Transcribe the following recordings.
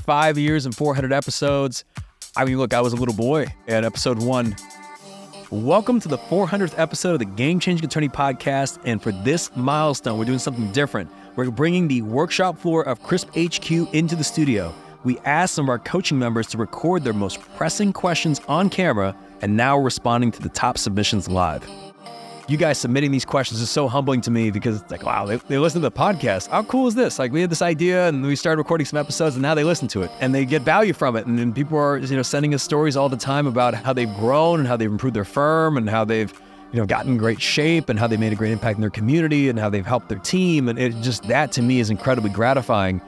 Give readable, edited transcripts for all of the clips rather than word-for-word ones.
5 years and 400 episodes. I mean, look, I was a little boy at episode 1. Welcome to the 400th episode of the Game Changing Attorney Podcast. And for this milestone, we're doing something different. We're bringing the workshop floor of Crisp HQ into the studio. We asked some of our coaching members to record their most pressing questions on camera, and now we're responding to the top submissions live. You guys submitting these questions is so humbling to me because it's like, wow, they listen to the podcast. How cool is this? Like, we had this idea and we started recording some episodes and now they listen to it and they get value from it. And then people are, sending us stories all the time about how they've grown and how they've improved their firm and how they've, gotten in great shape and how they made a great impact in their community and how they've helped their team. And it just, that to me is incredibly gratifying.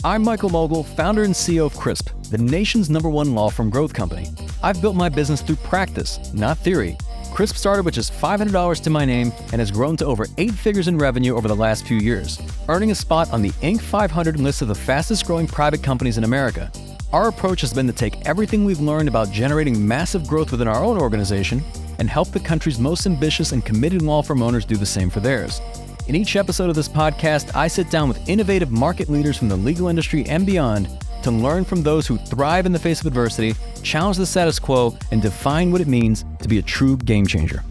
I'm Michael Mogill, founder and CEO of Crisp, the nation's #1 law firm growth company. I've built my business through practice, not theory. Crisp started with just $500 to my name and has grown to over 8 figures in revenue over the last few years, earning a spot on the Inc. 500 list of the fastest growing private companies in America. Our approach has been to take everything we've learned about generating massive growth within our own organization and help the country's most ambitious and committed law firm owners do the same for theirs. In each episode of this podcast, I sit down with innovative market leaders from the legal industry and beyond to learn from those who thrive in the face of adversity, challenge the status quo, and define what it means to be a true game changer.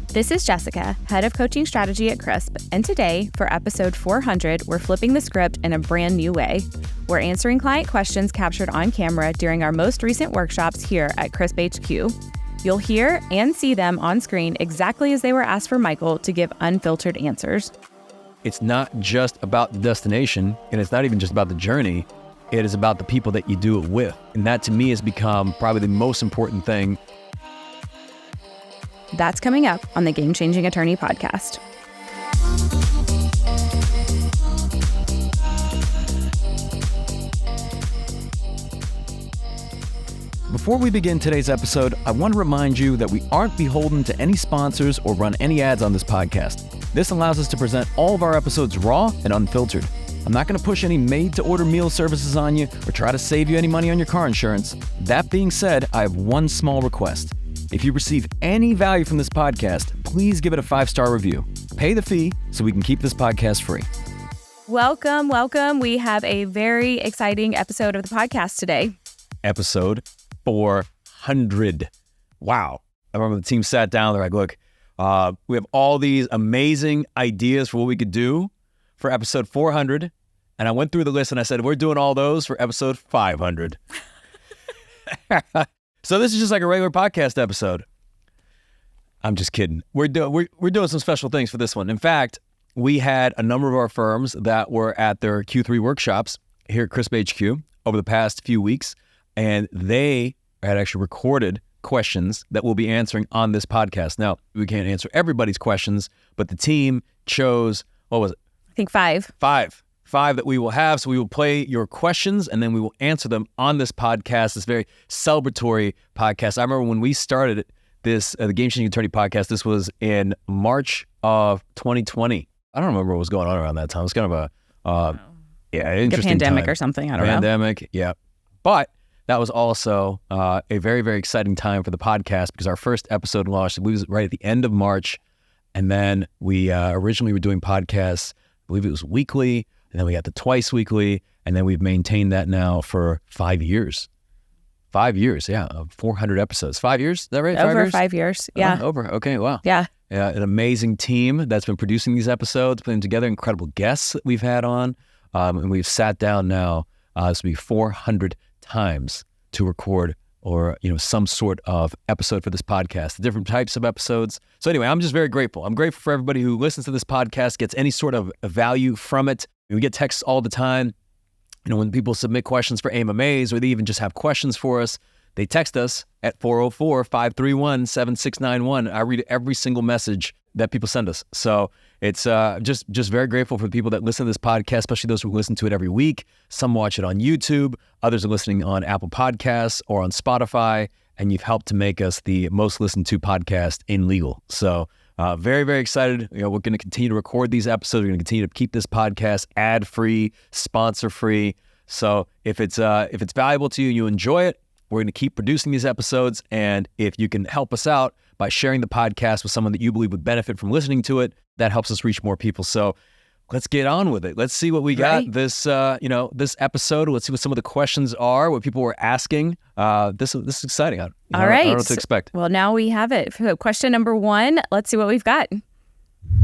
This is Jessica, Head of Coaching Strategy at Crisp, and today, for episode 400, we're flipping the script in a brand new way. We're answering client questions captured on camera during our most recent workshops here at Crisp HQ. You'll hear and see them on screen exactly as they were asked for Michael to give unfiltered answers. It's not just about the destination, and it's not even just about the journey. It is about the people that you do it with. And that to me has become probably the most important thing. That's coming up on the Game Changing Attorney Podcast. Before we begin today's episode, I want to remind you that we aren't beholden to any sponsors or run any ads on this podcast. This allows us to present all of our episodes raw and unfiltered. I'm not going to push any made-to-order meal services on you or try to save you any money on your car insurance. That being said, I have one small request. If you receive any value from this podcast, please give it a 5-star review. Pay the fee so we can keep this podcast free. Welcome, welcome. We have a very exciting episode of the podcast today. Episode 400. Wow. I remember the team sat down. They're like, look, we have all these amazing ideas for what we could do for episode 400. And I went through the list and I said, we're doing all those for episode 500. So this is just like a regular podcast episode. I'm just kidding. We're doing some special things for this one. In fact, we had a number of our firms that were at their Q3 workshops here at Crisp HQ over the past few weeks. And they had actually recorded questions that we'll be answering on this podcast. Now, we can't answer everybody's questions, but the team chose, what was it? I think 5. Five that we will have. So we will play your questions and then we will answer them on this podcast, this very celebratory podcast. I remember when we started this, the Game Changing Attorney Podcast, this was in March of 2020. I don't remember what was going on around that time. It was kind of interesting pandemic time. or something. I don't know. Pandemic, yeah. But that was also a very, very exciting time for the podcast because our first episode launched, we was right at the end of March. And then we originally were doing podcasts, I believe it was weekly, and then we got the twice weekly, and then we've maintained that now for 5 years. 5 years, yeah, 400 episodes. 5 years, is that right? Over 5 years, yeah. Over, okay, wow. Yeah. An amazing team that's been producing these episodes, putting together incredible guests that we've had on, and we've sat down now, this will be 400 times to record or some sort of episode for this podcast, the different types of episodes. So anyway, I'm just very grateful. I'm grateful for everybody who listens to this podcast, gets any sort of value from it. We get texts all the time. When people submit questions for AMAs or they even just have questions for us, they text us at 404-531-7691. I read every single message that people send us. So it's just very grateful for the people that listen to this podcast, especially those who listen to it every week. Some watch it on YouTube. Others are listening on Apple Podcasts or on Spotify. And you've helped to make us the most listened to podcast in legal. So very, very excited. We're going to continue to record these episodes. We're going to continue to keep this podcast ad-free, sponsor-free. So if it's valuable to you, you enjoy it, we're going to keep producing these episodes. And if you can help us out by sharing the podcast with someone that you believe would benefit from listening to it. That helps us reach more people. So let's get on with it. Let's see what we got this episode. Let's see what some of the questions are, what people were asking. This is exciting. All right. I don't know what to expect. Well, now we have it. So question number 1, let's see what we've got.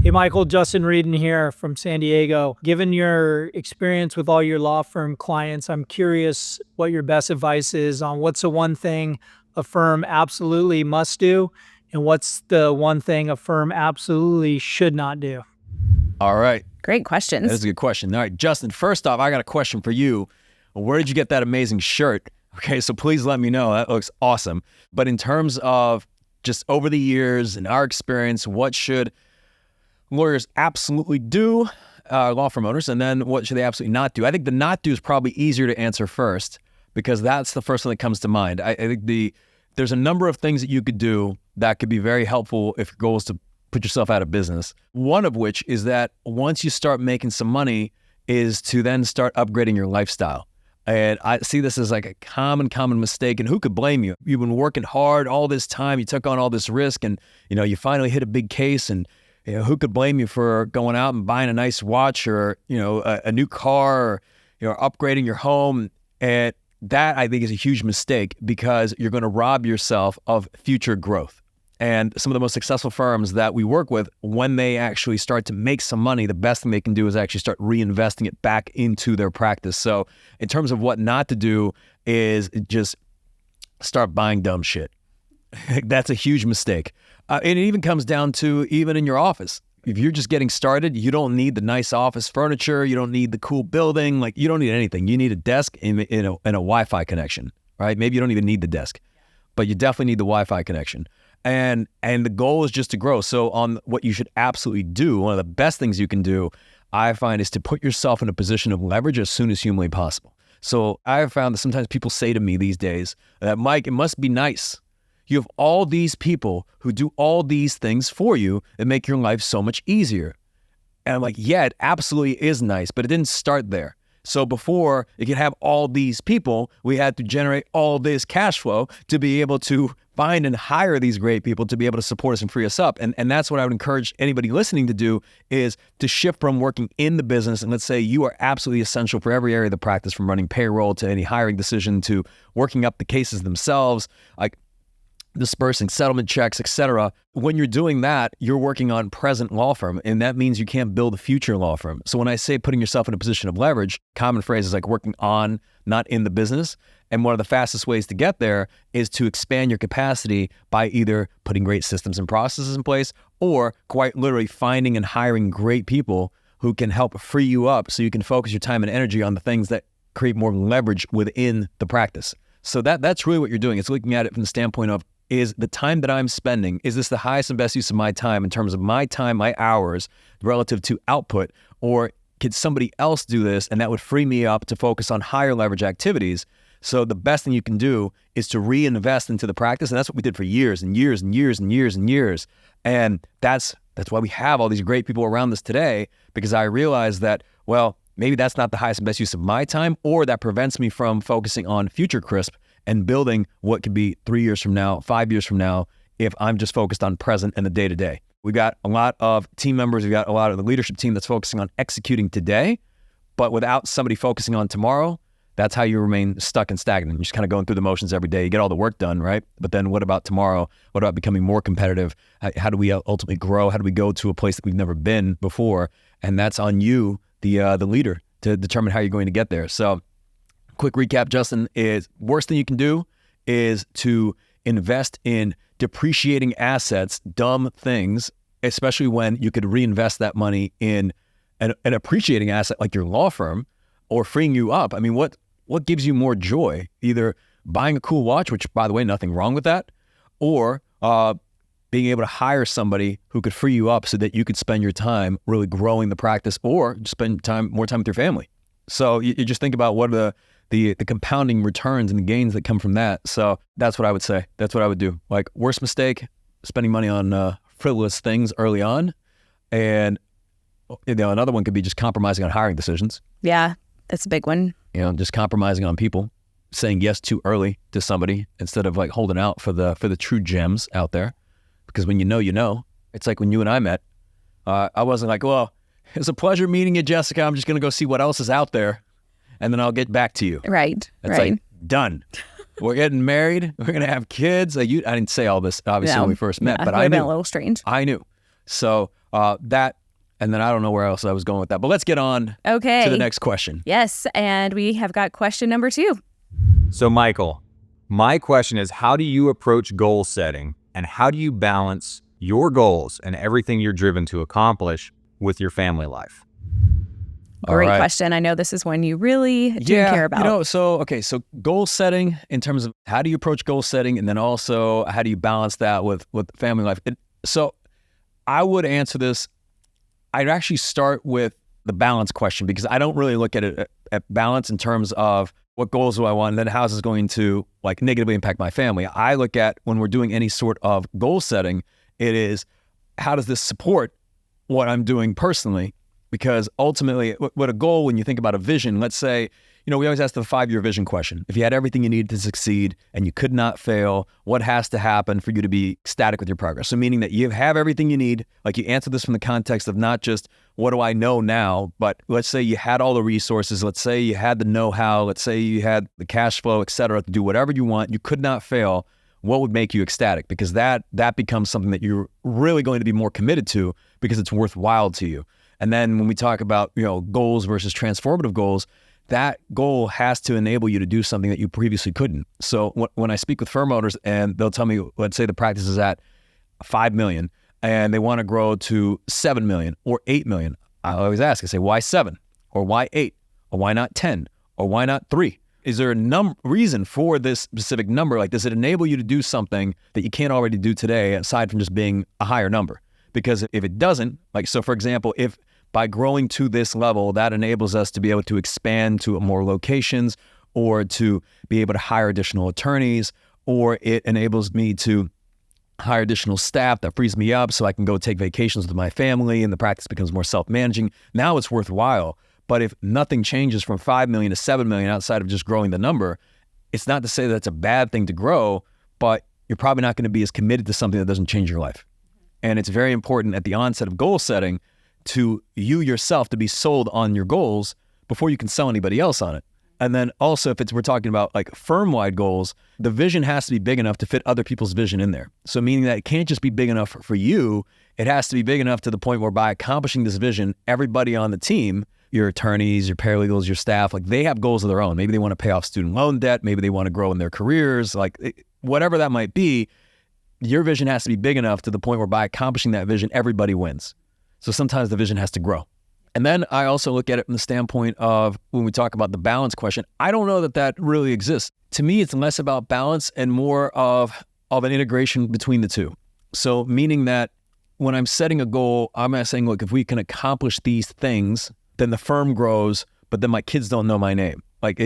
Hey, Michael, Justin Reedon here from San Diego. Given your experience with all your law firm clients, I'm curious what your best advice is on what's the one thing a firm absolutely must do and what's the one thing a firm absolutely should not do. All right. Great questions. That's a good question. All right, Justin, first off, I got a question for you. Where did you get that amazing shirt? Okay, so please let me know. That looks awesome. But in terms of just over the years and our experience, what should lawyers absolutely do, law firm owners, and then what should they absolutely not do? I think the not do is probably easier to answer first because that's the first thing that comes to mind. I think there's a number of things that you could do that could be very helpful if your goal is to put yourself out of business. One of which is that once you start making some money is to then start upgrading your lifestyle. And I see this as like a common mistake, and who could blame you? You've been working hard all this time, you took on all this risk, and you finally hit a big case, and who could blame you for going out and buying a nice watch or a new car or upgrading your home? And that I think is a huge mistake because you're going to rob yourself of future growth. And some of the most successful firms that we work with, when they actually start to make some money, the best thing they can do is actually start reinvesting it back into their practice. So in terms of what not to do is just start buying dumb shit. That's a huge mistake. And it even comes down to even in your office. If you're just getting started, you don't need the nice office furniture. You don't need the cool building. Like, you don't need anything. You need a desk and a Wi-Fi connection, right? Maybe you don't even need the desk, but you definitely need the Wi-Fi connection. And the goal is just to grow. So on what you should absolutely do, one of the best things you can do, I find, is to put yourself in a position of leverage as soon as humanly possible. So I have found that sometimes people say to me these days that, Mike, it must be nice. You have all these people who do all these things for you and make your life so much easier. And I'm like, yeah, it absolutely is nice, but it didn't start there. So before it could have all these people, we had to generate all this cash flow to be able to find and hire these great people to be able to support us and free us up. And that's what I would encourage anybody listening to do, is to shift from working in the business. And let's say you are absolutely essential for every area of the practice, from running payroll to any hiring decision to working up the cases themselves, like dispersing settlement checks, etc. When you're doing that, you're working on present law firm, and that means you can't build a future law firm. So when I say putting yourself in a position of leverage, common phrase is like working on, not in the business. And one of the fastest ways to get there is to expand your capacity by either putting great systems and processes in place, or quite literally finding and hiring great people who can help free you up so you can focus your time and energy on the things that create more leverage within the practice. So that's really what you're doing. It's looking at it from the standpoint of, is the time that I'm spending, is this the highest and best use of my time in terms of my time, my hours relative to output, or could somebody else do this and that would free me up to focus on higher leverage activities? So the best thing you can do is to reinvest into the practice. And that's what we did for years and years and years and years and years. And that's why we have all these great people around us today, because I realized that, well, maybe that's not the highest and best use of my time, or that prevents me from focusing on future crisp and building what could be 3 years from now, 5 years from now, if I'm just focused on present and the day-to-day. We've got a lot of team members, we've got a lot of the leadership team that's focusing on executing today, but without somebody focusing on tomorrow, that's how you remain stuck and stagnant. You're just kind of going through the motions every day. You get all the work done, right? But then what about tomorrow? What about becoming more competitive? How do we ultimately grow? How do we go to a place that we've never been before? And that's on you, the leader, to determine how you're going to get there. So quick recap, Justin, is worst thing you can do is to invest in depreciating assets, dumb things, especially when you could reinvest that money in an appreciating asset like your law firm, or freeing you up. I mean, what gives you more joy? Either buying a cool watch, which, by the way, nothing wrong with that, or being able to hire somebody who could free you up so that you could spend your time really growing the practice, or spend more time with your family. So you just think about what are the compounding returns and the gains that come from that. So that's what I would say. That's what I would do. Like, worst mistake, spending money on frivolous things early on. And another one could be just compromising on hiring decisions. Yeah, that's a big one. Just compromising on people, saying yes too early to somebody instead of like holding out for the true gems out there. because when you know, you know. It's like when you and I met, I wasn't like, well, it's a pleasure meeting you, Jessica. I'm just going to go see what else is out there, and then I'll get back to you. Right. It's like, done. We're getting married. We're going to have kids. I didn't say all this, obviously, when we first met, but I knew. Been a little strange. I knew. So that, and then I don't know where else I was going with that. But let's get on to the next question. Yes, and we have got question number 2. So, Michael, my question is, how do you approach goal setting, and how do you balance your goals and everything you're driven to accomplish with your family life? Great question. I know this is one you really do care about. So goal setting in terms of how do you approach goal setting, and then also how do you balance that with family life? So I would answer this. I'd actually start with the balance question, because I don't really look at it at balance in terms of what goals do I want, and then how is this going to like negatively impact my family. I look at, when we're doing any sort of goal setting, it is, how does this support what I'm doing personally? Because ultimately, what a goal, when you think about a vision, let's say, we always ask the 5-year vision question. If you had everything you needed to succeed and you could not fail, what has to happen for you to be ecstatic with your progress? So meaning that you have everything you need, like you answer this from the context of not just what do I know now, but let's say you had all the resources, let's say you had the know-how, let's say you had the cash flow, et cetera, to do whatever you want, you could not fail. What would make you ecstatic? Because that becomes something that you're really going to be more committed to, because it's worthwhile to you. And then when we talk about, goals versus transformative goals, that goal has to enable you to do something that you previously couldn't. So when I speak with firm owners and they'll tell me, let's say the practice is at 5 million and they want to grow to 7 million or 8 million. I always ask, I say, why 7 or why 8 or why not 10 or why not 3? Is there a reason for this specific number? Like, does it enable you to do something that you can't already do today, aside from just being a higher number? Because if it doesn't, like, so for example, if by growing to this level, that enables us to be able to expand to more locations, or to be able to hire additional attorneys, or it enables me to hire additional staff that frees me up so I can go take vacations with my family and the practice becomes more self-managing. Now it's worthwhile. But if nothing changes from 5 million to 7 million outside of just growing the number, it's not to say that it's a bad thing to grow, but you're probably not going to be as committed to something that doesn't change your life. And it's very important at the onset of goal setting to you yourself to be sold on your goals before you can sell anybody else on it. And then also, if we're talking about like firm-wide goals, the vision has to be big enough to fit other people's vision in there. So meaning that it can't just be big enough for you, it has to be big enough to the point where by accomplishing this vision, everybody on the team, your attorneys, your paralegals, your staff, like they have goals of their own. Maybe they want to pay off student loan debt. Maybe they want to grow in their careers, like whatever that might be. Your vision has to be big enough to the point where by accomplishing that vision, everybody wins. So sometimes the vision has to grow. And then I also look at it from the standpoint of when we talk about the balance question, I don't know that really exists. To me, it's less about balance and more of an integration between the two. So meaning that when I'm setting a goal, I'm not saying, look, if we can accomplish these things, then the firm grows, but then my kids don't know my name. Like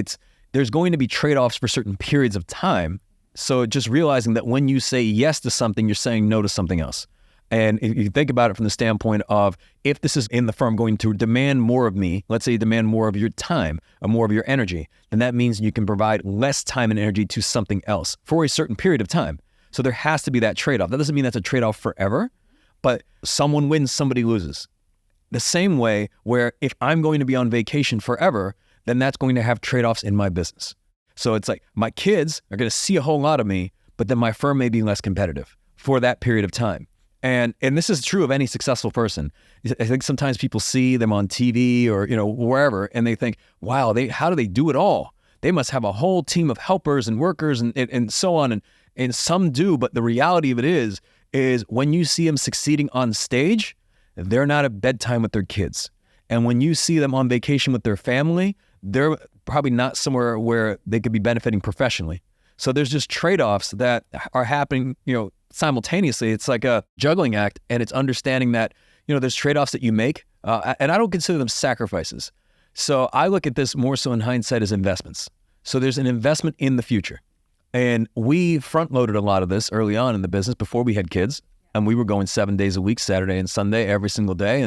there's going to be trade-offs for certain periods of time. So just realizing that when you say yes to something, you're saying no to something else. And if you think about it from the standpoint of, if this is in the firm going to demand more of me, let's say you demand more of your time or more of your energy, then that means you can provide less time and energy to something else for a certain period of time. So there has to be that trade-off. That doesn't mean that's a trade-off forever, but someone wins, somebody loses. The same way where if I'm going to be on vacation forever, then that's going to have trade-offs in my business. So it's like my kids are going to see a whole lot of me, but then my firm may be less competitive for that period of time. And this is true of any successful person. I think sometimes people see them on TV or, wherever, and they think, wow, how do they do it all? They must have a whole team of helpers and workers and so on. And some do, but the reality of it is when you see them succeeding on stage, they're not at bedtime with their kids. And when you see them on vacation with their family, they're probably not somewhere where they could be benefiting professionally. So there's just trade-offs that are happening, simultaneously. It's like a juggling act, and it's understanding that, there's trade-offs that you make, and I don't consider them sacrifices. So I look at this more so in hindsight as investments. So there's an investment in the future. And we front-loaded a lot of this early on in the business before we had kids, and we were going 7 days a week, Saturday and Sunday, every single day,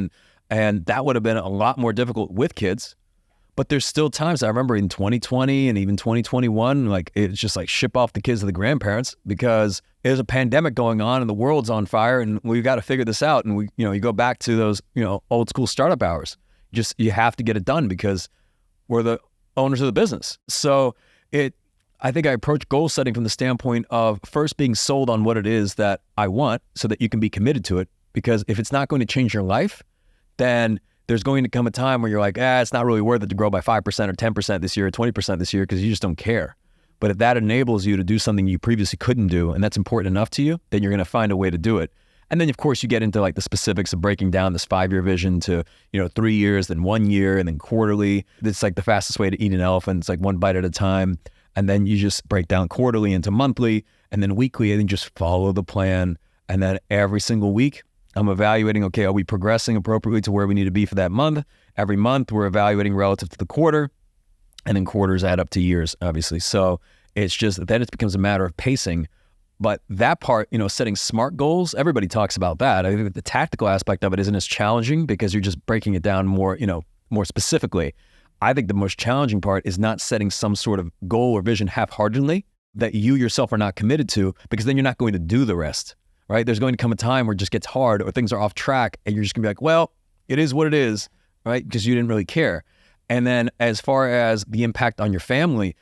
and that would have been a lot more difficult with kids. But there's still times I remember in 2020 and even 2021, like it's just like ship off the kids to the grandparents because there's a pandemic going on and the world's on fire and we've got to figure this out. And we, you go back to those, old school startup hours. You have to get it done because we're the owners of the business. So I think I approach goal setting from the standpoint of first being sold on what it is that I want so that you can be committed to it. Because if it's not going to change your life, then there's going to come a time where you're like, it's not really worth it to grow by 5% or 10% this year or 20% this year because you just don't care. But if that enables you to do something you previously couldn't do and that's important enough to you, then you're going to find a way to do it. And then, of course, you get into like the specifics of breaking down this 5-year vision to, 3 years, then 1 year, and then quarterly. It's like the fastest way to eat an elephant. It's like one bite at a time. And then you just break down quarterly into monthly and then weekly and then just follow the plan. And then every single week, I'm evaluating, okay, are we progressing appropriately to where we need to be for that month? Every month, we're evaluating relative to the quarter, and then quarters add up to years, obviously. So it's just, then it becomes a matter of pacing. But that part, setting SMART goals, everybody talks about that. I think the tactical aspect of it isn't as challenging because you're just breaking it down more, more specifically. I think the most challenging part is not setting some sort of goal or vision half-heartedly that you yourself are not committed to, because then you're not going to do the rest. Right? There's going to come a time where it just gets hard or things are off track and you're just gonna be like, well, it is what it is, right? Because you didn't really care. And then as far as the impact on your family,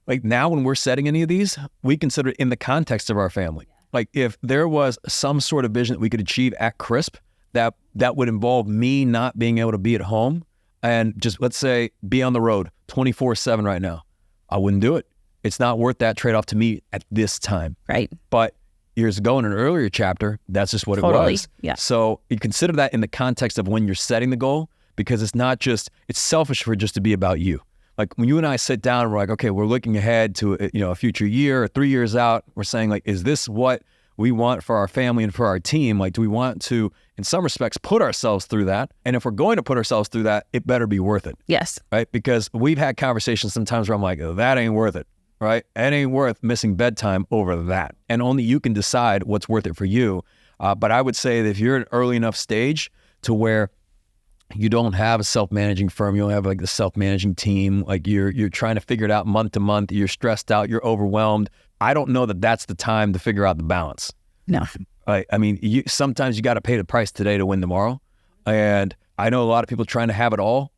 like now when we're setting any of these, we consider it in the context of our family. Like if there was some sort of vision that we could achieve at Crisp that would involve me not being able to be at home and just, let's say, be on the road 24/7 right now, I wouldn't do it. It's not worth that trade-off to me at this time. Right. But years ago in an earlier chapter, that's just what it was. Yeah. So you consider that in the context of when you're setting the goal, because it's not just, it's selfish for it just to be about you. Like when you and I sit down and we're like, okay, we're looking ahead to a future year or 3 years out, we're saying like, is this what we want for our family and for our team? Like, do we want to, in some respects, put ourselves through that? And if we're going to put ourselves through that, it better be worth it. Yes. Right? Because we've had conversations sometimes where I'm like, oh, that ain't worth it. Right? It ain't worth missing bedtime over that. And only you can decide what's worth it for you. But I would say that if you're at an early enough stage to where you don't have a self-managing firm, you don't have like the self-managing team, like you're trying to figure it out month to month, you're stressed out, you're overwhelmed. I don't know that that's the time to figure out the balance. No. Right? I mean, sometimes you got to pay the price today to win tomorrow. And I know a lot of people trying to have it all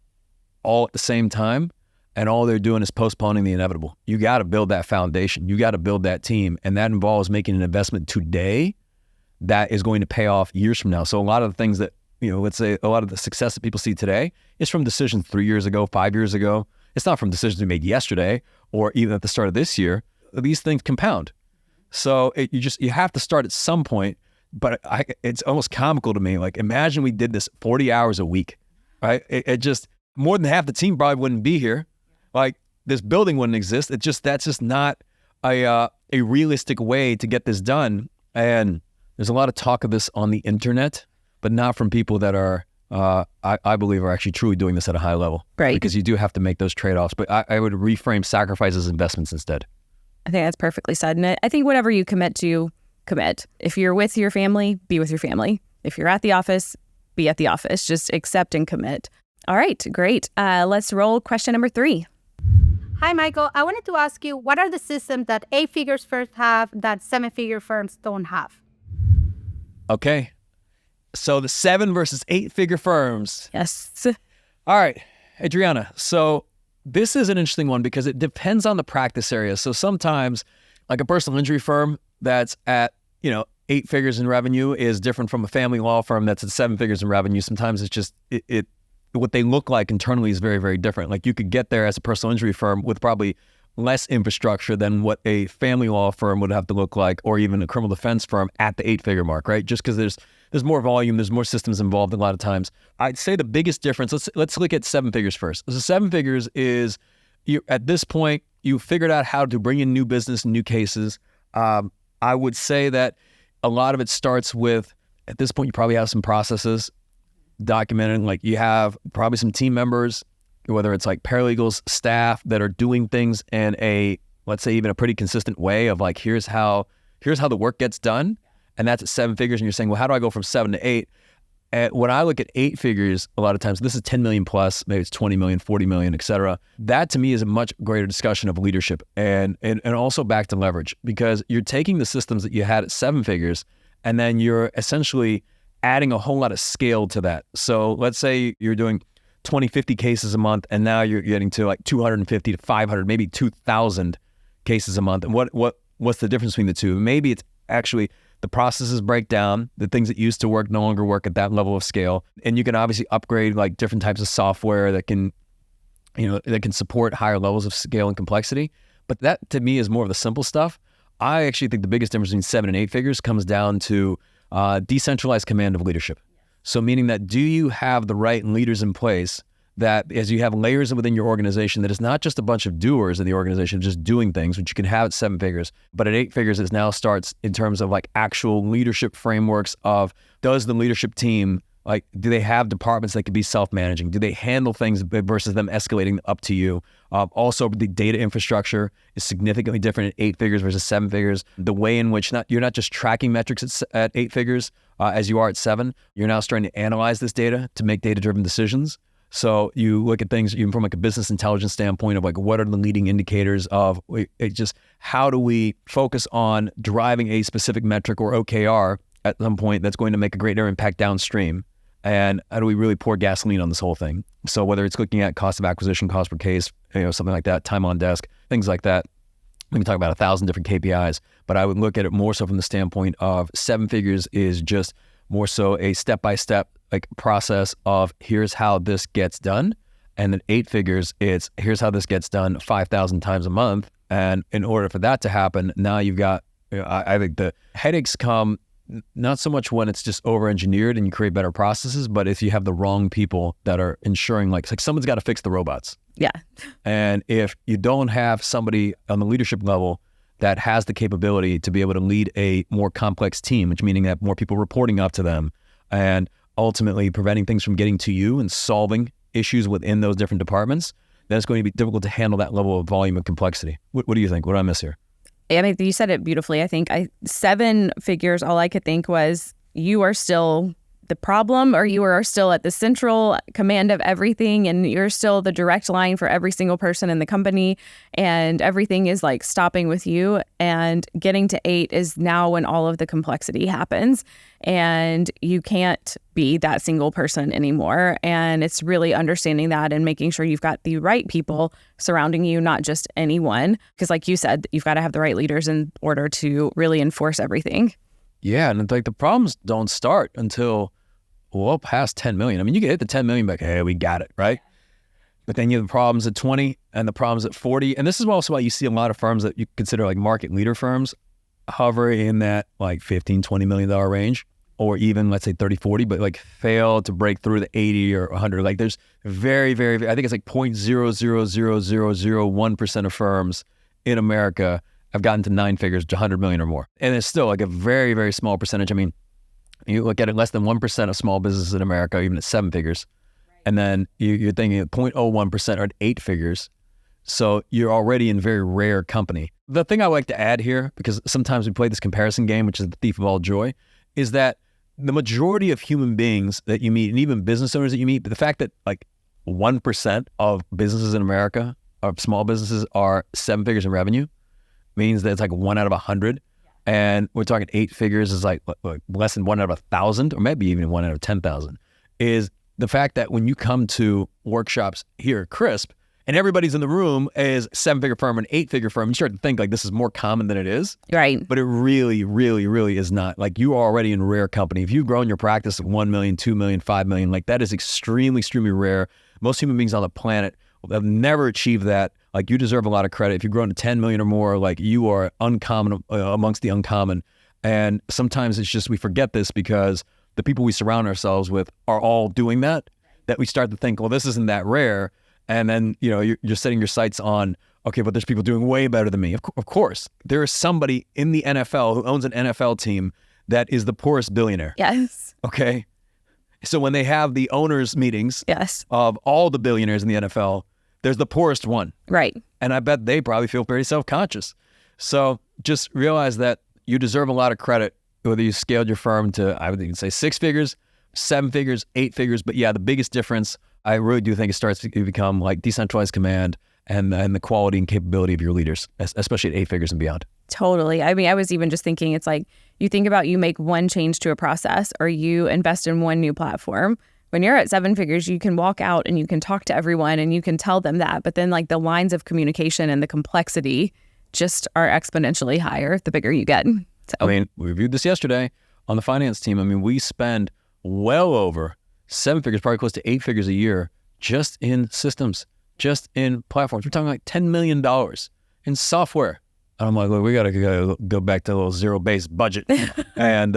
at the same time. And all they're doing is postponing the inevitable. You got to build that foundation. You got to build that team. And that involves making an investment today that is going to pay off years from now. So a lot of the things that, let's say a lot of the success that people see today is from decisions 3 years ago, 5 years ago. It's not from decisions we made yesterday or even at the start of this year. These things compound. So you have to start at some point, but it's almost comical to me. Like imagine we did this 40 hours a week, right? It just, more than half the team probably wouldn't be here. Like this building wouldn't exist. That's just not a realistic way to get this done. And there's a lot of talk of this on the internet, but not from people that are, I believe, are actually truly doing this at a high level. Right. Because you do have to make those trade-offs. But I would reframe sacrifice as investments instead. I think that's perfectly said. And I think whatever you commit to, commit. If you're with your family, be with your family. If you're at the office, be at the office. Just accept and commit. All right, great. Let's roll question number 3. Hi, Michael. I wanted to ask you, what are the systems that 8-figure firms have that 7-figure firms don't have? Okay. So the 7 versus 8-figure firms. Yes. All right, Adriana. So this is an interesting one because it depends on the practice area. So sometimes like a personal injury firm that's at, 8 figures in revenue is different from a family law firm that's at 7 figures in revenue. Sometimes it's just, what they look like internally is very, very different. Like you could get there as a personal injury firm with probably less infrastructure than what a family law firm would have to look like, or even a criminal defense firm at the 8-figure mark, right? Just because there's more volume, there's more systems involved a lot of times. I'd say the biggest difference, let's look at 7 figures first. So 7 figures is, at this point, you figured out how to bring in new business and new cases. I would say that a lot of it starts with, at this point, you probably have some processes documented, like you have probably some team members, whether it's like paralegals, staff that are doing things in a, let's say even a pretty consistent way of like, here's how the work gets done. And that's at 7 figures. And you're saying, well, how do I go from 7 to 8? And when I look at 8 figures, a lot of times, this is 10 million plus, maybe it's 20 million, 40 million, et cetera. That to me is a much greater discussion of leadership and also back to leverage, because you're taking the systems that you had at 7 figures and then you're essentially adding a whole lot of scale to that. So let's say you're doing 20, 50 cases a month, and now you're getting to like 250 to 500, maybe 2,000 cases a month. And what's the difference between the two? Maybe it's actually the processes break down, the things that used to work no longer work at that level of scale. And you can obviously upgrade like different types of software that can support higher levels of scale and complexity. But that to me is more of the simple stuff. I actually think the biggest difference between 7 and 8 figures comes down to decentralized command of leadership. So meaning that, do you have the right leaders in place that as you have layers within your organization, that is not just a bunch of doers in the organization just doing things, which you can have at 7 figures, but at 8 figures it now starts in terms of like actual leadership frameworks of, does the leadership team, like, do they have departments that could be self-managing? Do they handle things versus them escalating up to you? Also, the data infrastructure is significantly different at 8 figures versus 7 figures. The way in which you're not just tracking metrics at 8 figures as you are at 7, you're now starting to analyze this data to make data-driven decisions. So you look at things even from like a business intelligence standpoint of like, what are the leading indicators of just how do we focus on driving a specific metric or OKR at some point that's going to make a greater impact downstream? And how do we really pour gasoline on this whole thing? So whether it's looking at cost of acquisition, cost per case, something like that, time on desk, things like that. We can talk about 1,000 different KPIs, but I would look at it more so from the standpoint of 7 figures is just more so a step-by-step like process of here's how this gets done. And then 8 figures, it's here's how this gets done 5,000 times a month. And in order for that to happen, now you've got, I think the headaches come not so much when it's just over-engineered and you create better processes, but if you have the wrong people that are ensuring, like someone's got to fix the robots. Yeah. And if you don't have somebody on the leadership level that has the capability to be able to lead a more complex team, which meaning that more people reporting up to them and ultimately preventing things from getting to you and solving issues within those different departments, then it's going to be difficult to handle that level of volume and complexity. What do you think? What did I miss here? I mean, you said it beautifully. I think 7 figures, all I could think was you are still the problem, or you are still at the central command of everything, and you're still the direct line for every single person in the company, and everything is like stopping with you. And getting to 8 is now when all of the complexity happens, and you can't be that single person anymore. And it's really understanding that and making sure you've got the right people surrounding you, not just anyone. Because like you said, you've got to have the right leaders in order to really enforce everything. Yeah, and like the problems don't start until well past 10 million. I mean, you can hit the 10 million, like, hey, we got it, right? But then you have the problems at 20 and the problems at 40. And this is also why you see a lot of firms that you consider like market leader firms hover in that like $15-20 million range, or even let's say 30-40, but like fail to break through the 80 or 100. Like there's very, very, I think it's like 0.00001% of firms in America have gotten to 9 figures, to 100 million or more. And it's still like a very, very small percentage. I mean, you look at it, less than 1% of small businesses in America, even at 7 figures. And then you're thinking 0.01% are at 8 figures. So you're already in very rare company. The thing I like to add here, because sometimes we play this comparison game, which is the thief of all joy, is that the majority of human beings that you meet, and even business owners that you meet, but the fact that like 1% of businesses in America, of small businesses, are 7 figures in revenue, means that it's like 1 out of 100. And we're talking 8 figures is like less than 1 out of 1,000, or maybe even 1 out of 10,000, is the fact that when you come to workshops here at CRISP and everybody's in the room is 7-figure firm and 8-figure firm, you start to think like this is more common than it is. Right. But it really, really, really is not. Like you are already in rare company. If you've grown your practice at 1 million, 2 million, 5 million, like that is extremely, extremely rare. Most human beings on the planet have never achieved that. Like you deserve a lot of credit. If you've grown to 10 million or more, like you are uncommon amongst the uncommon. And sometimes it's just, we forget this because the people we surround ourselves with are all doing that we start to think, well, this isn't that rare. And then, you're setting your sights on, okay, but there's people doing way better than me. Of course, there is somebody in the NFL who owns an NFL team that is the poorest billionaire. Yes. Okay. So when they have the owners meetings yes. of all the billionaires in the NFL, there's the poorest one. Right. And I bet they probably feel very self-conscious. So just realize that you deserve a lot of credit, whether you scaled your firm to, I would even say 6 figures, 7 figures, 8 figures. But yeah, the biggest difference, I really do think it starts to become like decentralized command and the quality and capability of your leaders, especially at 8 figures and beyond. Totally. I mean, I was even just thinking, it's like you think about you make one change to a process or you invest in one new platform. When you're at 7 figures, you can walk out and you can talk to everyone and you can tell them that. But then like the lines of communication and the complexity just are exponentially higher the bigger you get. So. I mean, we reviewed this yesterday on the finance team. I mean, we spend well over 7 figures, probably close to 8 figures a year just in systems, just in platforms. We're talking like $10 million in software. And I'm like, look, we got to go back to a little zero-based budget and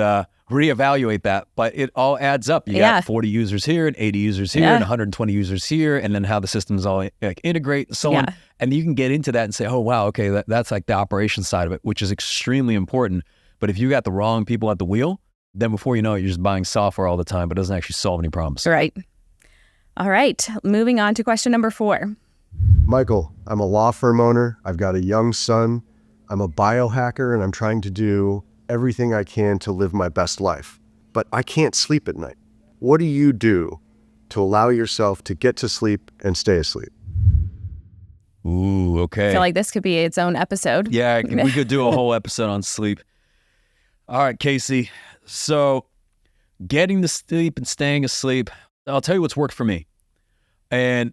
reevaluate that. But it all adds up. You got 40 users here and 80 users here and 120 users here, and then how the systems all like integrate and so on. And you can get into that and say, oh, wow, okay, that's like the operations side of it, which is extremely important. But if you got the wrong people at the wheel, then before you know it, you're just buying software all the time, but it doesn't actually solve any problems. Right. All right. Moving on to question number 4. Michael, I'm a law firm owner. I've got a young son. I'm a biohacker, and I'm trying to do everything I can to live my best life. But I can't sleep at night. What do you do to allow yourself to get to sleep and stay asleep? Ooh, okay. I feel like this could be its own episode. Yeah, we could do a whole episode on sleep. All right, Casey. So getting to sleep and staying asleep, I'll tell you what's worked for me. And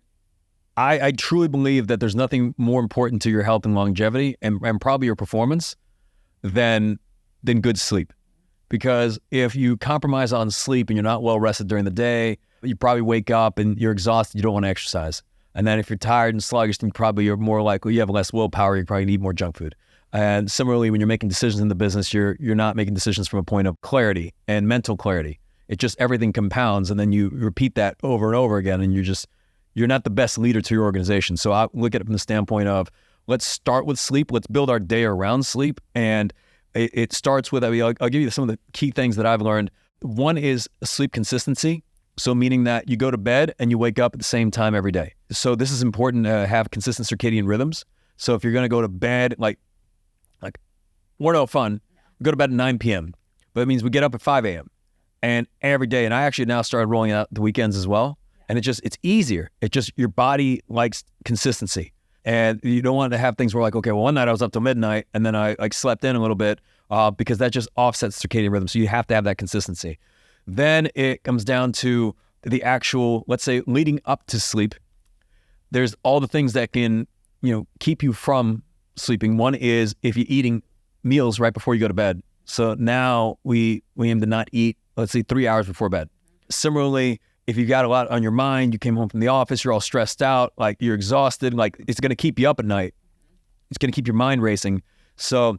I truly believe that there's nothing more important to your health and longevity and probably your performance than good sleep. Because if you compromise on sleep and you're not well rested during the day, you probably wake up and you're exhausted, you don't want to exercise. And then if you're tired and sluggish, then probably you're more likely, you have less willpower, you probably need more junk food. And similarly, when you're making decisions in the business, you're not making decisions from a point of clarity and mental clarity. It just, everything compounds, and then you repeat that over and over again, and you're not the best leader to your organization. So I look at it from the standpoint of, let's start with sleep. Let's build our day around sleep. And it starts with, I'll give you some of the key things that I've learned. One is sleep consistency. So meaning that you go to bed and you wake up at the same time every day. So this is important to have consistent circadian rhythms. So if you're going to go to bed, like we're no fun, we go to bed at 9 p.m. But it means we get up at 5 a.m. and every day. And I actually now started rolling out the weekends as well. And it's easier. Your body likes consistency. And you don't want to have things where like, okay, well, one night I was up till midnight and then I slept in a little bit because that just offsets circadian rhythm. So you have to have that consistency. Then it comes down to the actual, let's say, leading up to sleep. There's all the things that can, keep you from sleeping. One is if you're eating meals right before you go to bed. So now we aim to not eat, let's say, 3 hours before bed. Similarly, if you've got a lot on your mind, you came home from the office, you're all stressed out, like you're exhausted, like it's going to keep you up at night. It's going to keep your mind racing. So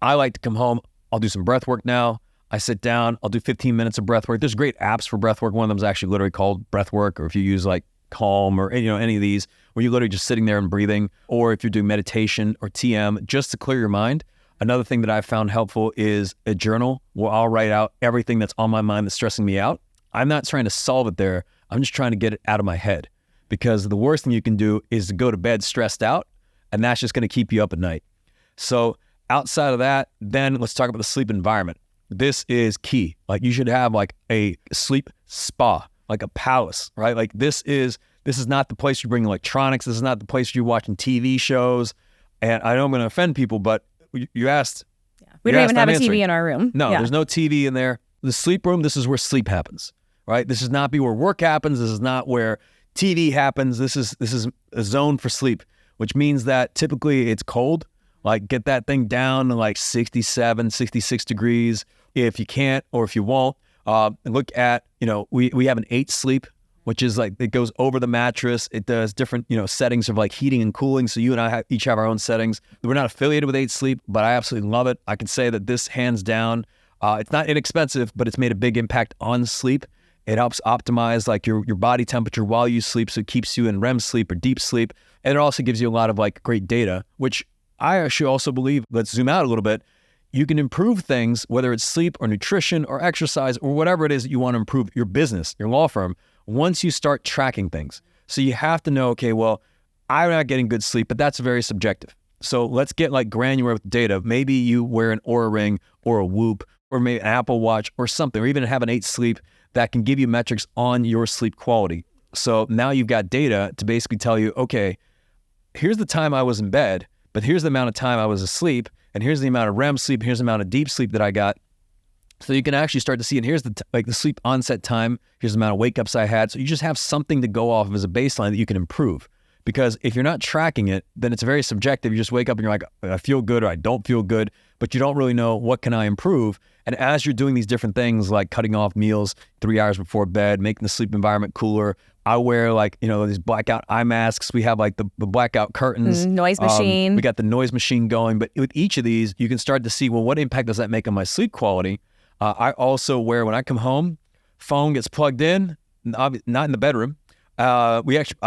I like to come home, I'll do some breath work now. I sit down, I'll do 15 minutes of breath work. There's great apps for breath work. One of them is actually literally called breath work, or if you use like Calm or any of these, where you're literally just sitting there and breathing, or if you're doing meditation or TM, just to clear your mind. Another thing that I've found helpful is a journal where I'll write out everything that's on my mind that's stressing me out. I'm not trying to solve it there. I'm just trying to get it out of my head, because the worst thing you can do is to go to bed stressed out, and that's just going to keep you up at night. So outside of that, then let's talk about the sleep environment. This is key. Like you should have like a sleep spa, like a palace, right? Like this is not the place you bring electronics. This is not the place you're watching TV shows. And I know I'm going to offend people, but you asked. Yeah. We don't even have a TV in our room. No, There's no TV in there. The sleep room, this is where sleep happens, right? This is not where work happens. This is not where TV happens. This is a zone for sleep, which means that typically it's cold. Like get that thing down to like 67, 66 degrees if you can't, or if you won't. Look at, we have an 8 sleep, which is like, it goes over the mattress. It does different, settings of like heating and cooling. So you and I each have our own settings. We're not affiliated with 8 sleep, but I absolutely love it. I can say that this hands down, it's not inexpensive, but it's made a big impact on sleep. It helps optimize like your body temperature while you sleep. So it keeps you in REM sleep or deep sleep. And it also gives you a lot of like great data, which I actually also believe, let's zoom out a little bit. You can improve things, whether it's sleep or nutrition or exercise or whatever it is that you want to improve your business, your law firm, once you start tracking things. So you have to know, okay, well, I'm not getting good sleep, but that's very subjective. So let's get like granular with data. Maybe you wear an Oura Ring or a Whoop or maybe an Apple Watch or something, or even have an 8 sleep that can give you metrics on your sleep quality. So now you've got data to basically tell you, okay, here's the time I was in bed, but here's the amount of time I was asleep, and here's the amount of REM sleep, here's the amount of deep sleep that I got. So you can actually start to see, and here's the sleep onset time, here's the amount of wake ups I had. So you just have something to go off of as a baseline that you can improve. Because if you're not tracking it, then it's very subjective. You just wake up and you're like, I feel good or I don't feel good, but you don't really know what can I improve. And as you're doing these different things like cutting off meals 3 hours before bed, making the sleep environment cooler, I wear these blackout eye masks. We have the blackout curtains. Noise machine. We got the noise machine going. But with each of these, you can start to see, well, what impact does that make on my sleep quality? I also wear, when I come home, phone gets plugged in, not in the bedroom. I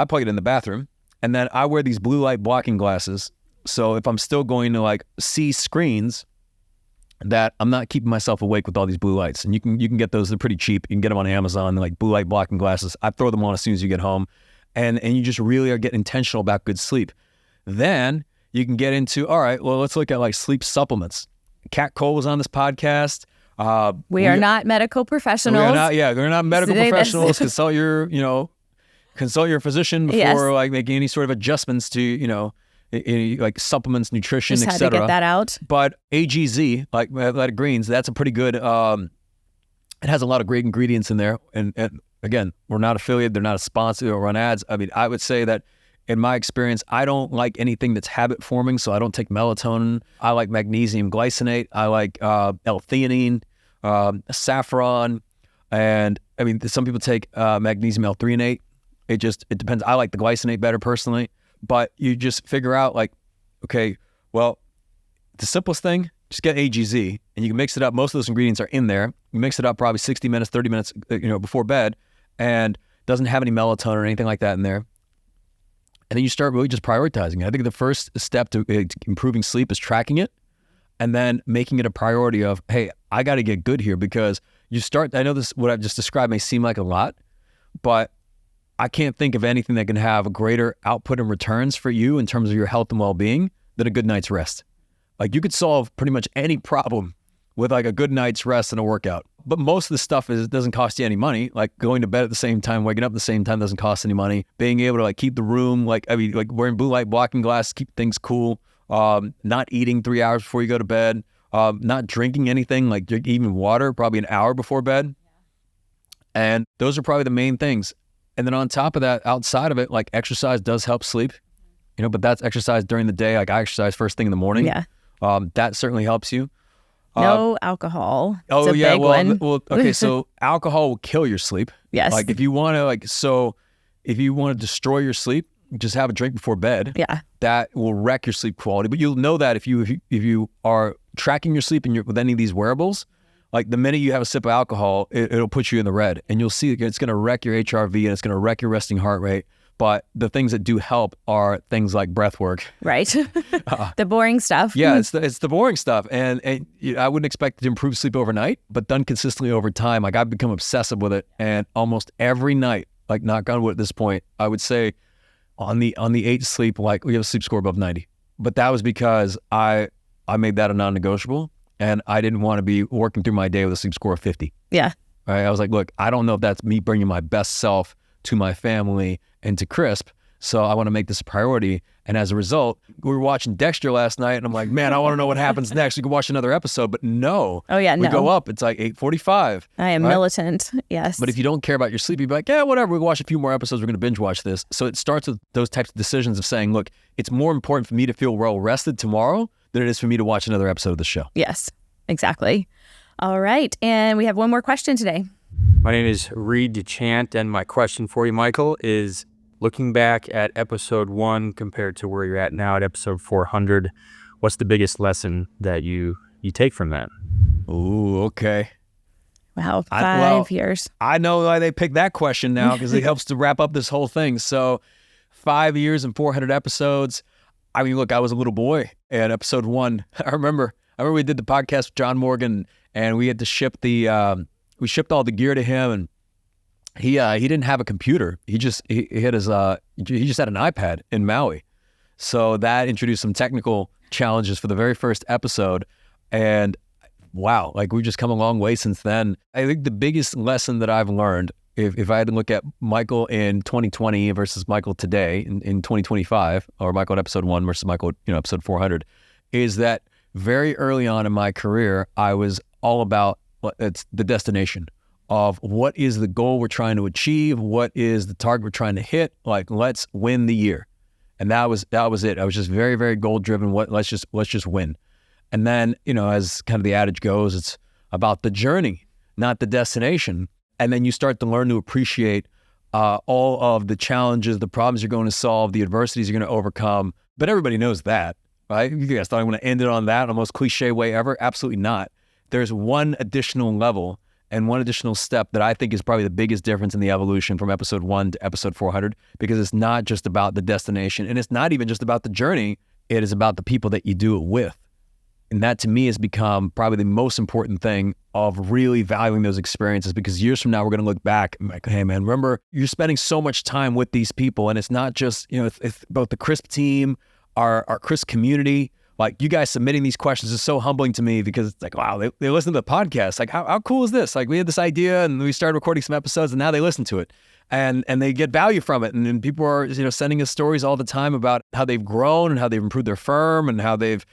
plug it in the bathroom. And then I wear these blue light blocking glasses. So if I'm still going to see screens, that I'm not keeping myself awake with all these blue lights. And you can get those, they're pretty cheap. You can get them on Amazon, blue light blocking glasses. I throw them on as soon as you get home. And you just really are getting intentional about good sleep. Then you can get into, all right, well, let's look at sleep supplements. Kat Cole was on this podcast. We are not medical professionals. We're not medical professionals. Consult your physician before making any sort of adjustments to, supplements, nutrition, Just etc. had to get that out. But AGZ, Athletic Greens, that's a pretty good, it has a lot of great ingredients in there. And again, we're not affiliated. They're not a sponsor. They don't run ads. I mean, I would say that in my experience, I don't like anything that's habit forming. So I don't take melatonin. I like magnesium glycinate. I like L-theanine, saffron. And I mean, some people take magnesium L-threonate. It depends. I like the glycinate better personally. But you just figure out okay, well, the simplest thing, just get AGZ and you can mix it up. Most of those ingredients are in there. You mix it up probably 60 minutes, 30 minutes, before bed, and doesn't have any melatonin or anything like that in there. And then you start really just prioritizing it. I think the first step to improving sleep is tracking it and then making it a priority of, hey, I got to get good here, because I know what I've just described may seem like a lot, but I can't think of anything that can have a greater output and returns for you in terms of your health and well-being than a good night's rest. You could solve pretty much any problem with a good night's rest and a workout. But most of the stuff doesn't cost you any money. Going to bed at the same time, waking up at the same time doesn't cost any money. Being able to keep the room, wearing blue light blocking glasses, keep things cool. Not eating 3 hours before you go to bed. Not drinking anything, even water, probably an hour before bed. And those are probably the main things. And then on top of that, outside of it, exercise does help sleep, but that's exercise during the day. I exercise first thing in the morning. Yeah. That certainly helps you. No alcohol. Oh, it's a yeah. big one. Well, okay. So alcohol will kill your sleep. Yes. If you want to destroy your sleep, just have a drink before bed. Yeah. That will wreck your sleep quality. But you'll know that if you are tracking your sleep with any of these wearables, the minute you have a sip of alcohol, it'll put you in the red, and you'll see it's going to wreck your HRV and it's going to wreck your resting heart rate. But the things that do help are things like breath work. Right. The boring stuff. Yeah, it's the boring stuff. And I wouldn't expect it to improve sleep overnight, but done consistently over time, I've become obsessive with it. And almost every night, knock on wood at this point, I would say on the 8 sleep, we have a sleep score above 90. But that was because I made that a non-negotiable. And I didn't want to be working through my day with a sleep score of 50. Yeah. Right? I was like, look, I don't know if that's me bringing my best self to my family and to Crisp. So I want to make this a priority. And as a result, we were watching Dexter last night, and I'm like, man, I want to know what happens next. We can watch another episode. But no. Oh, yeah, we go up. It's 8:45. I am militant. Yes. But if you don't care about your sleep, you'd be like, yeah, whatever. We'll watch a few more episodes. We're going to binge watch this. So it starts with those types of decisions of saying, look, it's more important for me to feel well rested tomorrow than it is for me to watch another episode of the show. Yes. Exactly. All right. And we have one more question today. My name is Reed DeChant, and my question for you, Michael, is looking back at episode 1 compared to where you're at now at episode 400, what's the biggest lesson that you take from that? Ooh, okay. Wow, 5 years. I know why they picked that question now, because it helps to wrap up this whole thing. So 5 years and 400 episodes. I mean, look, I was a little boy at episode 1. I remember we did the podcast with John Morgan, and we had to ship we shipped all the gear to him, and he didn't have a computer. He just had he just had an iPad in Maui. So that introduced some technical challenges for the very first episode. And wow, like we've just come a long way since then. I think the biggest lesson that I've learned, if I had to look at Michael in 2020 versus Michael today in 2025, or Michael in episode 1 versus Michael, episode 400, is that very early on in my career, I was all about it's the destination of what is the goal we're trying to achieve, what is the target we're trying to hit, like let's win the year. And that was it. I was just very, very goal driven. Let's just win. And then, as kind of the adage goes, it's about the journey, not the destination. And then you start to learn to appreciate all of the challenges, the problems you're going to solve, the adversities you're going to overcome. But everybody knows that, right? You guys thought I'm going to end it on that, on the most cliche way ever? Absolutely not. There's one additional level and one additional step that I think is probably the biggest difference in the evolution from episode 1 to episode 400, because it's not just about the destination, and it's not even just about the journey. It is about the people that you do it with. And that to me has become probably the most important thing of really valuing those experiences, because years from now, we're going to look back and be like, hey man, remember you're spending so much time with these people. And it's not just, it's both the CRISP team, our CRISP community. Like, you guys submitting these questions is so humbling to me, because it's like, wow, they listen to the podcast. Like, how cool is this? Like, we had this idea and we started recording some episodes and now they listen to it and they get value from it. And then people are, sending us stories all the time about how they've grown and how they've improved their firm and how they've,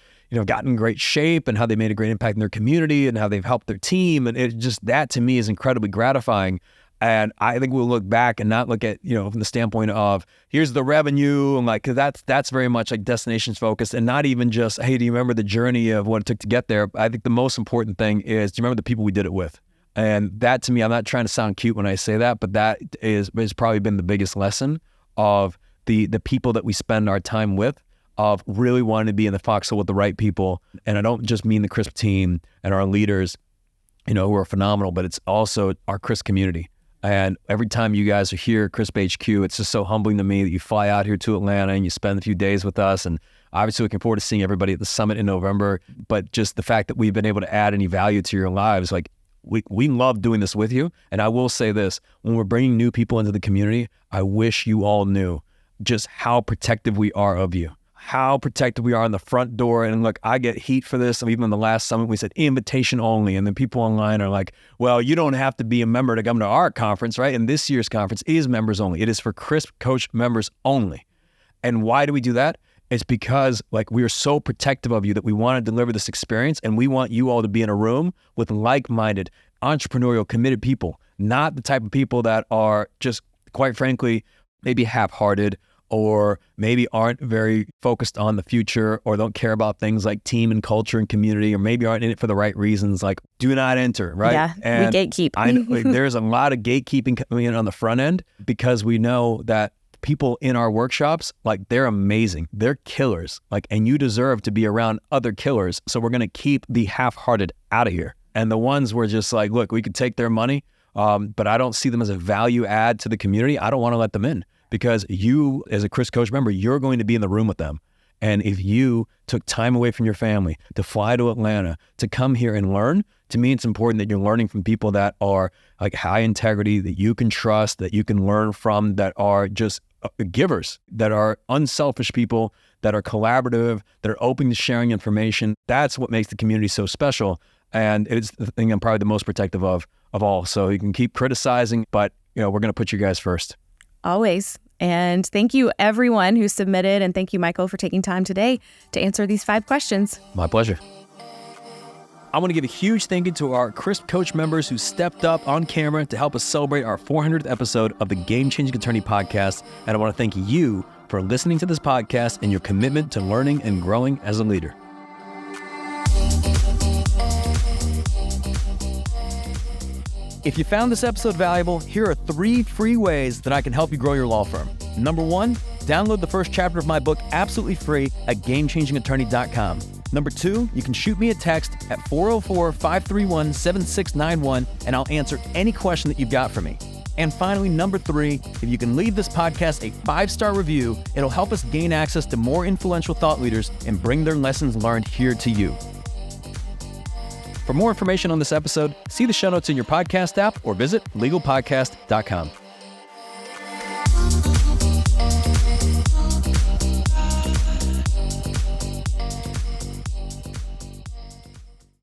gotten in great shape and how they made a great impact in their community and how they've helped their team. And it just, that to me is incredibly gratifying. And I think we'll look back and not look at, from the standpoint of here's the revenue, and like, cause that's very much like destinations focused, and not even just, hey, do you remember the journey of what it took to get there? I think the most important thing is, do you remember the people we did it with? And that to me, I'm not trying to sound cute when I say that, but that has probably been the biggest lesson of the people that we spend our time with, of really wanting to be in the foxhole with the right people. And I don't just mean the CRISP team and our leaders, who are phenomenal, but it's also our CRISP community. And every time you guys are here at CRISP HQ, it's just so humbling to me that you fly out here to Atlanta and you spend a few days with us. And obviously looking forward to seeing everybody at the summit in November. But just the fact that we've been able to add any value to your lives, like we love doing this with you. And I will say this, when we're bringing new people into the community, I wish you all knew just how protective we are of you. How protected we are on the front door. And look, I get heat for this. Even in the last summit, we said invitation only. And then people online are like, well, you don't have to be a member to come to our conference, right? And this year's conference is members only. It is for CRISP Coach members only. And why do we do that? It's because we are so protective of you that we want to deliver this experience. And we want you all to be in a room with like-minded, entrepreneurial, committed people, not the type of people that are just, quite frankly, maybe half-hearted, or maybe aren't very focused on the future, or don't care about things like team and culture and community, or maybe aren't in it for the right reasons. Like, do not enter, right? Yeah, and we gatekeep. I know, there's a lot of gatekeeping coming in on the front end, because we know that people in our workshops, they're amazing. They're killers. And you deserve to be around other killers. So we're going to keep the half-hearted out of here. And the ones where just look, we could take their money, but I don't see them as a value add to the community. I don't want to let them in. Because you, as a CRISP Coach member, you're going to be in the room with them. And if you took time away from your family to fly to Atlanta, to come here and learn, to me, it's important that you're learning from people that are high integrity, that you can trust, that you can learn from, that are just givers, that are unselfish people, that are collaborative, that are open to sharing information. That's what makes the community so special. And it's the thing I'm probably the most protective of all. So you can keep criticizing, but we're going to put you guys first. Always. And thank you everyone who submitted, and thank you, Michael, for taking time today to answer these 5 questions. My pleasure. I want to give a huge thank you to our CRISP Coach members who stepped up on camera to help us celebrate our 400th episode of the Game Changing Attorney podcast. And I want to thank you for listening to this podcast and your commitment to learning and growing as a leader. If you found this episode valuable, here are 3 free ways that I can help you grow your law firm. Number 1, download the first chapter of my book absolutely free at GameChangingAttorney.com. Number 2, you can shoot me a text at 404-531-7691, and I'll answer any question that you've got for me. And finally, number 3, if you can leave this podcast a 5-star review, it'll help us gain access to more influential thought leaders and bring their lessons learned here to you. For more information on this episode, see the show notes in your podcast app or visit legalpodcast.com.